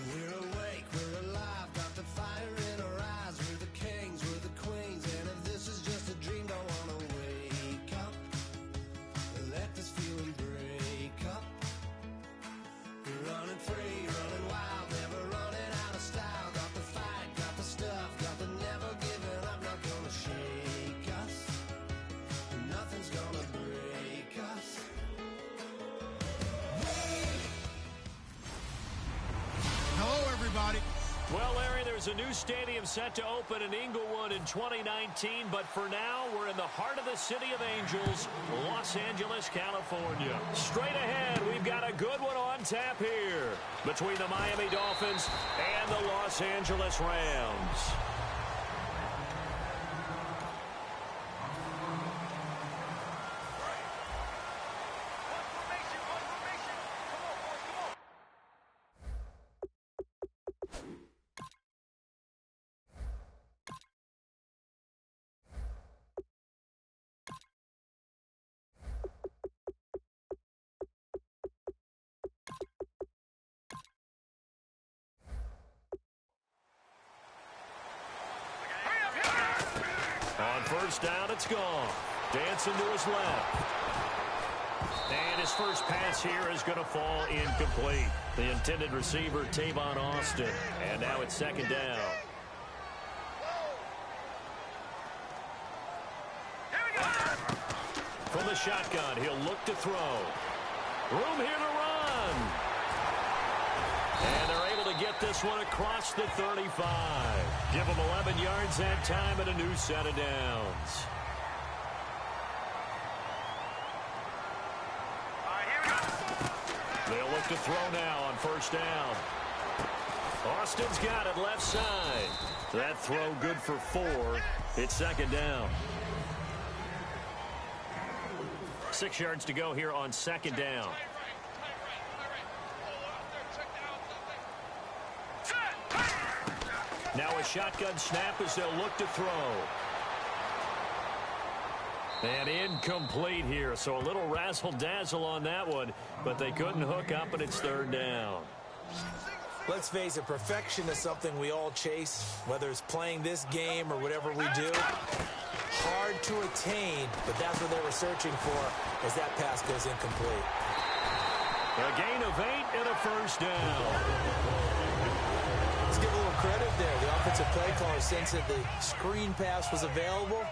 We're awake, we're alive, got the fire in our eyes. We're the kings, we're the queens, and if this is just a dream, don't wanna wake up. Let this feeling break up. We're running free, running wild, never running out of style. Got the fight, got the stuff, got the never giving up. Not gonna shake us, nothing's gonna break us. Hello, everybody. Well, Larry, there's a new stadium set to open in Inglewood in 2019, but for now, we're in the heart of the City of Angels, Los Angeles, California. Straight ahead, we've got a good one on tap here between the Miami Dolphins and the Los Angeles Rams. On first down, it's gone. Dancing to his left. And his first pass here is going to fall incomplete. The intended receiver, Tavon Austin. And now it's second down. From the shotgun, he'll look to throw. Room here to run. And they're able to get this one across the 35. Give them 11 yards that time and a new set of downs. They'll look to throw now on first down. Austin's got it left side. That throw good for 4. It's second down. 6 yards to go here on second down. Now a shotgun snap as they'll look to throw. And incomplete here, so a little razzle-dazzle on that one, but they couldn't hook up, and it's third down. Let's face it, perfection is something we all chase, whether it's playing this game or whatever we do. Hard to attain, but that's what they were searching for as that pass goes incomplete. A gain of 8 and a first down. Let's give a little credit there. The offensive play caller sensed that the screen pass was available.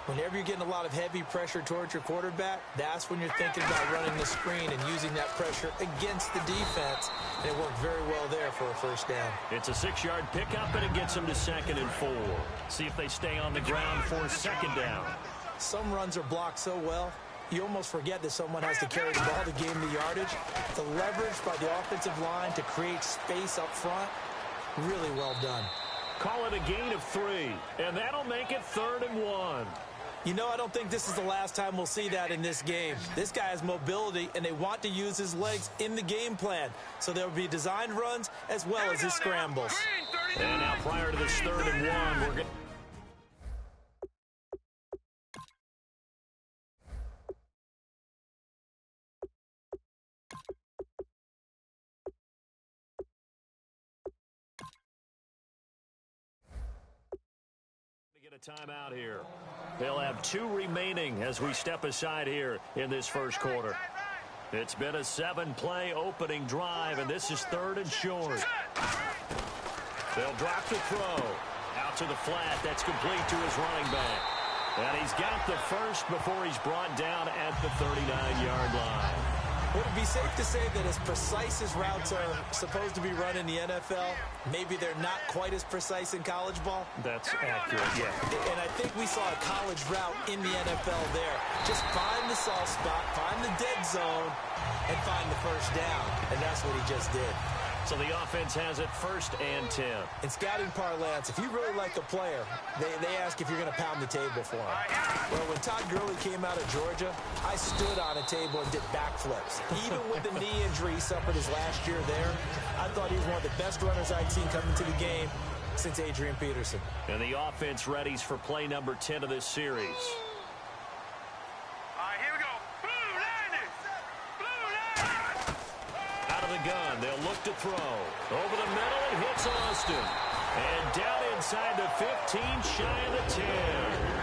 Whenever you're getting a lot of heavy pressure towards your quarterback, that's when you're thinking about running the screen and using that pressure against the defense. And it worked very well there for a first down. It's a 6-yard pickup, and it gets them to 2nd and 4. See if they stay on the ground for second down. Some runs are blocked so well, you almost forget that someone has to carry the ball to gain the yardage. The leverage by the offensive line to create space up front, really well done. Call it a gain of 3, and that'll make it 3rd and 1. You know, I don't think this is the last time we'll see that in this game. This guy has mobility, and they want to use his legs in the game plan. So there will be designed runs as well as his scrambles. And now prior to this 3rd and 1, we're going to get a timeout here. They'll have 2 remaining as we step aside here in this first quarter. It's been a 7-play opening drive, and this is 3rd and short. They'll drop the throw. Out to the flat. That's complete to his running back. And he's got the first before he's brought down at the 39-yard line. Would it be safe to say that as precise as routes are supposed to be run in the NFL, maybe they're not quite as precise in college ball? That's accurate, yeah. And I think we saw a college route in the NFL there. Just find the soft spot, find the dead zone, and find the first down. And that's what he just did. So the offense has it 1st and 10. In scouting parlance, if you really like a player, they ask if you're going to pound the table for him. Well, when Todd Gurley came out of Georgia, I stood on a table and did backflips. Even with the knee injury he suffered his last year there, I thought he was one of the best runners I'd seen come into the game since Adrian Peterson. And the offense readies for play number 10 of this series. Out of the gun, they'll look to throw. Over the middle, he hits Austin. And down inside the 15, shy of the 10.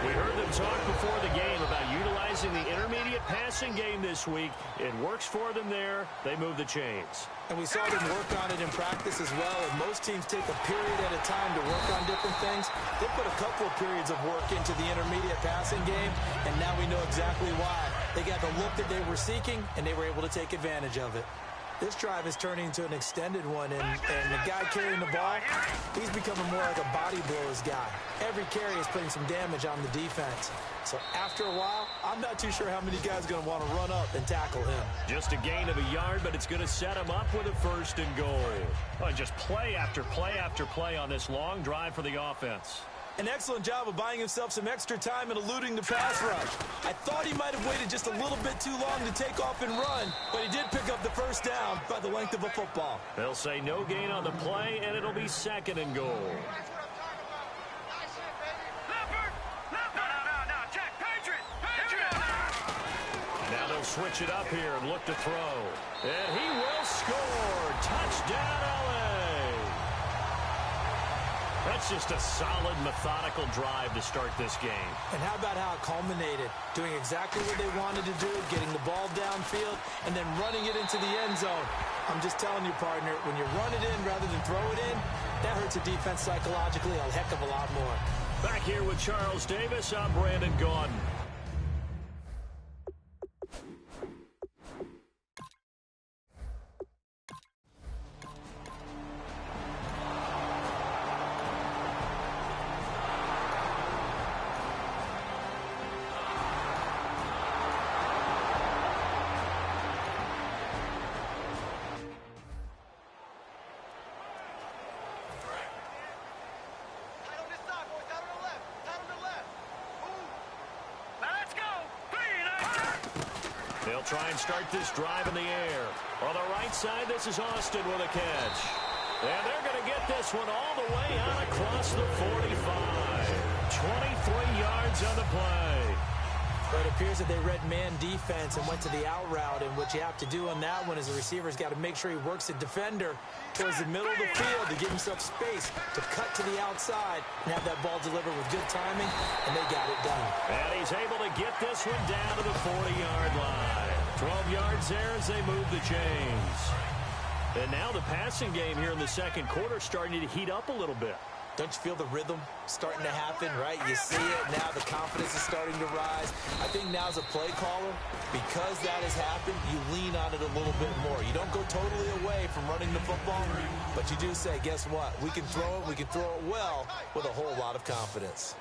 We heard them talk before the game about utilizing the intermediate passing game this week. It works for them there. They move the chains. And we saw them work on it in practice as well. And most teams take a period at a time to work on different things. They put a couple of periods of work into the intermediate passing game, and now we know exactly why. They got the look that they were seeking, and they were able to take advantage of it. This drive is turning into an extended one, and the guy carrying the ball, he's becoming more like a body blows guy. Every carry is putting some damage on the defense. So after a while, I'm not too sure how many guys are going to want to run up and tackle him. Just a gain of a yard, but it's going to set him up with a 1st and goal. Oh, just play after play after play on this long drive for the offense. An excellent job of buying himself some extra time and eluding the pass rush. I thought he might have waited just a little bit too long to take off and run, but he did pick up the 1st down by the length of a football. They'll say no gain on the play, and it'll be 2nd and goal. Now they'll switch it up here and look to throw. And he will score. Touchdown, LA. That's just a solid, methodical drive to start this game. And how about how it culminated? Doing exactly what they wanted to do, getting the ball downfield, and then running it into the end zone. I'm just telling you, partner, when you run it in rather than throw it in, that hurts a defense psychologically a heck of a lot more. Back here with Charles Davis, I'm Brandon Gaudin. They'll try and start this drive in the air. On the right side, this is Austin with a catch. And they're going to get this one all the way out across the 45. 23 yards on the play. But it appears that they read man defense and went to the out route, and what you have to do on that one is the receiver's got to make sure he works the defender towards the middle of the field to give himself space to cut to the outside and have that ball delivered with good timing, and they got it done. And he's able to get this one down to the 40-yard line. 12 yards there as they move the chains. And now the passing game here in the second quarter starting to heat up a little bit. Don't you feel the rhythm starting to happen, right? You see it now. The confidence is starting to rise. I think now as a play caller, because that has happened, you lean on it a little bit more. You don't go totally away from running the football, but you do say, guess what? We can throw it. We can throw it well with a whole lot of confidence.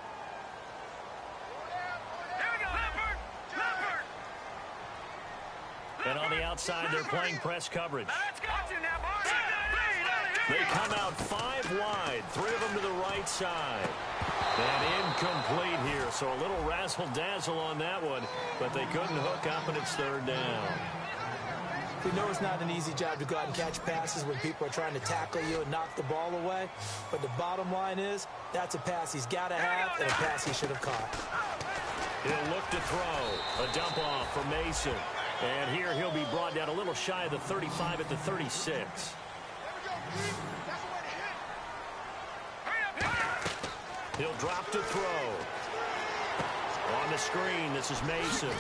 And on the outside, they're playing press coverage. They come out 5 wide, 3 of them to the right side. And incomplete here, so a little razzle-dazzle on that one, but they couldn't hook up, and it's 3rd down. We know it's not an easy job to go out and catch passes when people are trying to tackle you and knock the ball away, but the bottom line is that's a pass he's got to have and a pass he should have caught. He'll look to throw. A dump off for Mason. And here he'll be brought down a little shy of the 35 at the 36. He'll drop to throw. On the screen, this is Mason.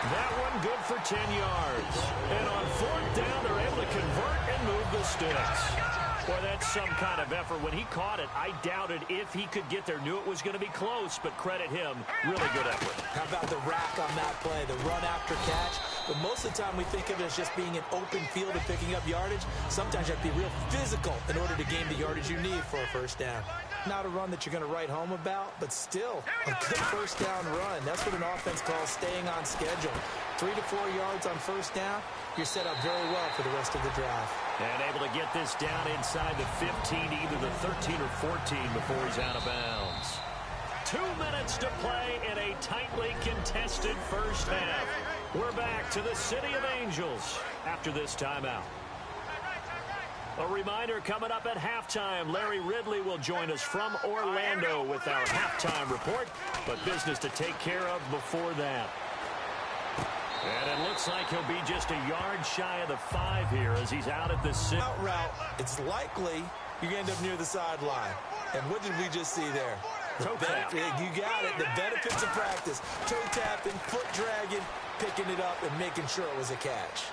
That one good for 10 yards. And on 4th down, they're able to convert and move the sticks. Boy, that's some kind of effort. When he caught it, I doubted if he could get there. Knew it was going to be close, but credit him. Really good effort. How about the rack on that play, the run after catch? But most of the time we think of it as just being an open field and picking up yardage. Sometimes you have to be real physical in order to gain the yardage you need for a 1st down. Not a run that you're going to write home about, but still a good 1st down run. That's what an offense calls staying on schedule. 3 to 4 yards on 1st down, you're set up very well for the rest of the drive. And able to get this down inside the 15, either the 13 or 14 before he's out of bounds. 2 minutes to play in a tightly contested 1st half. We're back to the City of Angels after this timeout. A reminder coming up at halftime, Larry Ridley will join us from Orlando with our halftime report, but business to take care of before that. And it looks like he'll be just a yard shy of the 5 here as he's out at the 6. Out route, it's likely you're going to end up near the sideline. And what did we just see there? Toe tap. You got it. The benefits of practice. Toe tapping, foot dragging, picking it up, and making sure it was a catch.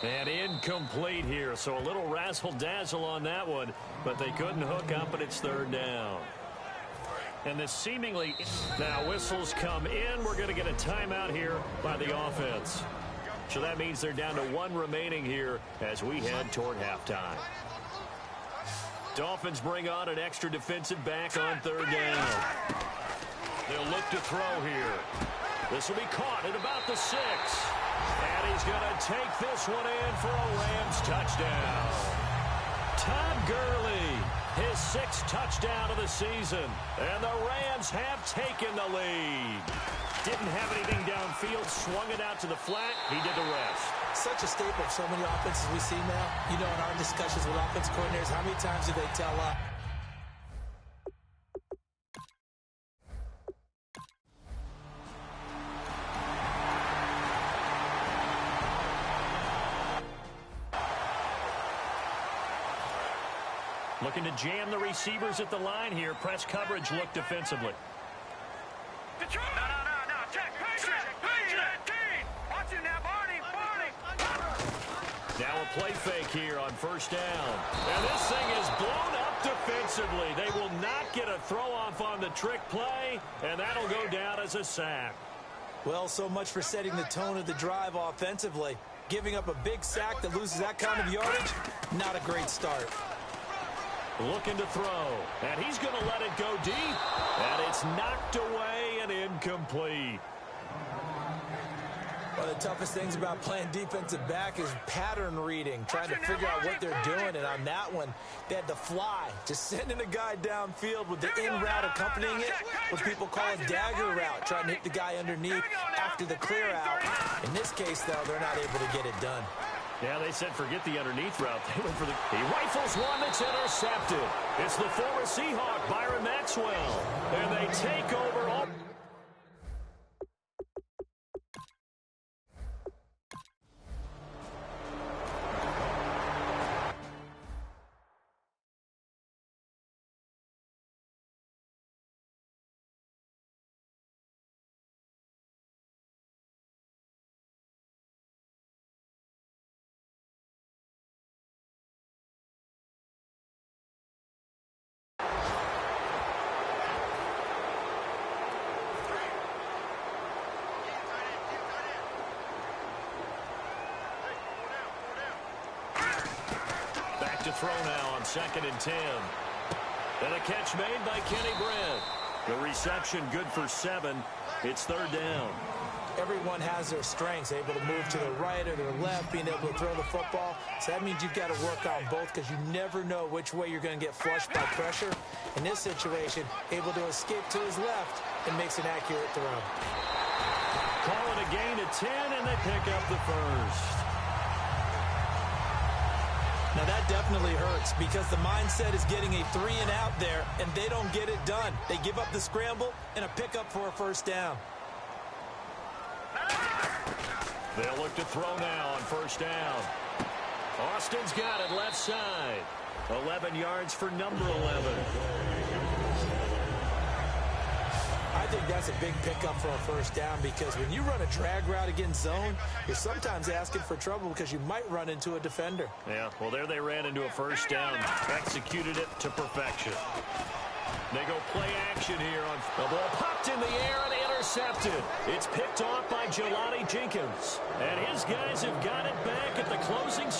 And incomplete here, so a little razzle-dazzle on that one, but they couldn't hook up, and it's 3rd down. And this seemingly now whistles come in. We're going to get a timeout here by the offense. So that means they're down to 1 remaining here as we head toward halftime. Dolphins bring on an extra defensive back on 3rd down. They'll look to throw here. This will be caught at about the 6. And he's going to take this one in for a Rams touchdown. Todd Gurley, his 6th touchdown of the season. And the Rams have taken the lead. Didn't have anything downfield, swung it out to the flat. He did the rest. Such a staple of so many offenses we see now. You know, in our discussions with offensive coordinators, how many times do they tell us? Looking to jam the receivers at the line here. Press coverage look defensively. No. Check. Watch him now, Barney. Now a play fake here on 1st down. And this thing is blown up defensively. They will not get a throw off on the trick play, and that'll go down as a sack. Well, so much for setting the tone of the drive offensively. Giving up a big sack that loses that kind of yardage, not a great start. Looking to throw, and he's going to let it go deep, and it's knocked away and incomplete. One of the toughest things about playing defensive back is pattern reading, trying to figure out what they're doing, and on that one, they had to fly, just sending a guy downfield with the in route accompanying it, what people call a dagger route, trying to hit the guy underneath after the clear out. In this case, though, they're not able to get it done. Yeah, they said forget the underneath route. They went for the... He rifles one that's intercepted. It's the former Seahawk, Byron Maxwell. And they take over all... to throw now on 2nd and 10. And a catch made by Kenny Britt. The reception good for 7. It's 3rd down. Everyone has their strengths, able to move to the right or their left, being able to throw the football. So that means you've got to work on both because you never know which way you're going to get flushed by pressure. In this situation, able to escape to his left and makes an accurate throw. Call it a gain of 10, and they pick up the 1st. Now that definitely hurts because the mindset is getting a 3 and out there, and they don't get it done. They give up the scramble and a pickup for a 1st down. They'll look to throw now on 1st down. Austin's got it left side. 11 yards for number 11. I think that's a big pickup for a 1st down because when you run a drag route against zone, you're sometimes asking for trouble because you might run into a defender. Yeah, well, there they ran into a 1st down. Executed it to perfection. They go play action here on the ball popped in the air and intercepted. It's picked off by Jelani Jenkins. And his guys have got it back at the closing.